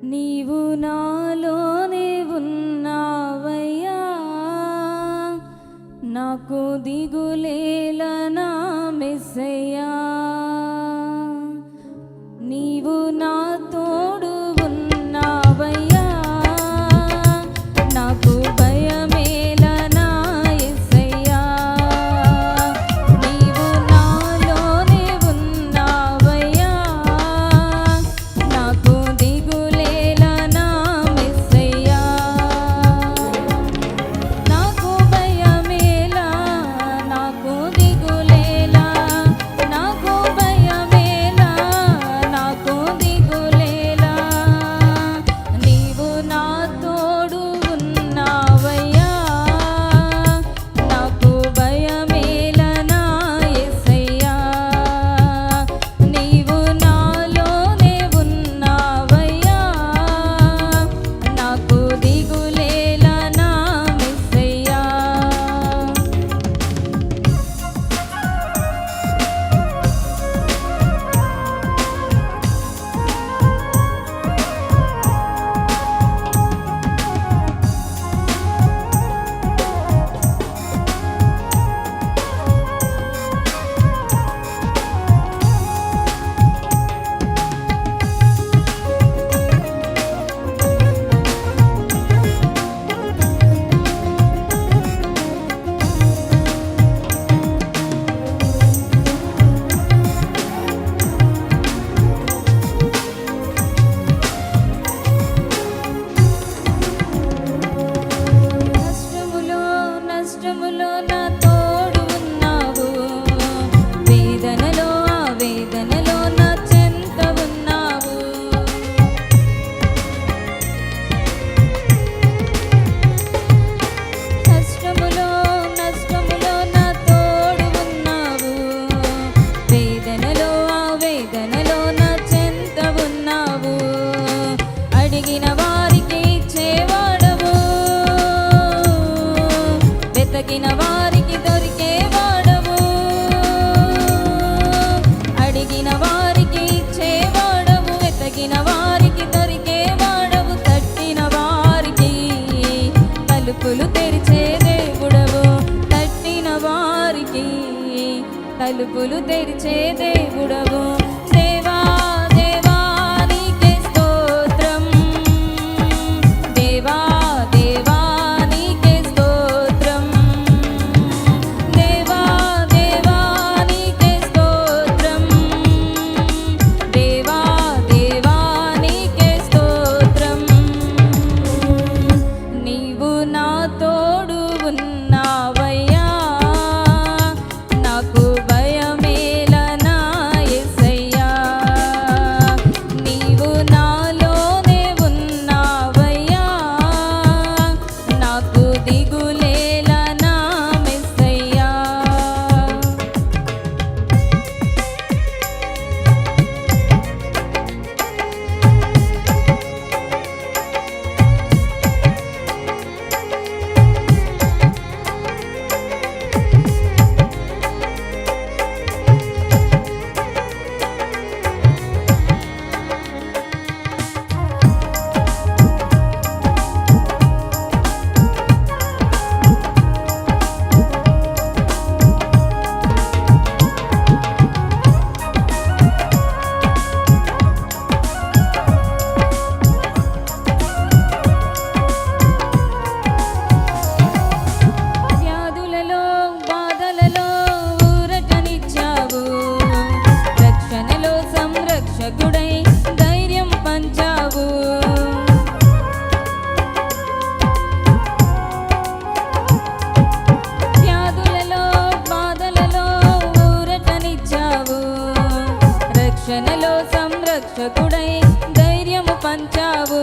నీవు నాలోనే ఉన్నావయ్యా, నాకు దిగులేలా నా మెస్సయ్యా. నీవు నా తోడు ఉన్నావయ్యా, నాకు భయమేలా నా యేసయ్యా. నీవు నాలోనే ఉన్నావయ్యా, నాకు దిగులేలా నా మెస్సయ్యా. నాకు భయమేలా, నాకు దిగులేలా, నాకు భయమేలా, నాకు దిగులేలా. నీవు నా తోడు ఉన్నావయ్యా, నాకు భయమేలా నా యేసయ్యా. నీవు నాలోనే ఉన్నావయ్యా, నాకు దిగులేలా నా మెస్సయ్యా. నష్టములో నా తోడు ఉన్నావు, వేదనలో ఆ వేదనలో నా చెంత ఉన్నావు. నష్టములో నా తోడు ఉన్నావు, వేదనలో ఆ వేదనలో నా చెంత ఉన్నావు. అడిగిన వారికి ఇచ్చేవాడవు, వెతకిన వారికి దొరికేవాడవు. అడిగిన వారికి ఇచ్చేవాడవు, వెతకిన వారికి దొరికేవాడవు. తట్టిన వారికి తలుపులు తెరిచే దేవుడవు, తట్టిన వారికి తలుపులు తెరిచే దేవుడవు. దేవా దేవా నీకే స్తోత్రం, దేవా దేవా నీకే స్తోత్రం, దేవా దేవా నీకే స్తోత్రం, దేవా దేవా నీకే స్తోత్రం. నీవు నా తోడు ఉన్నావయ్యా, నాకు భయమేలా నా యేసయ్యా. నీవు నాలోనే ఉన్నావయ్యా, నాకు దిగులేలా నా మెస్సయ్యా. వ్యాధులలో బాధలలో ఊరటనిచ్చావు, రక్షణలో సంరక్షకుడై ధైర్యం పంచావు. వ్యాధులలో బాధలలో ఊరటనిచ్చావు, రక్షణలో సంరక్షకుడై ధైర్యము పంచావు.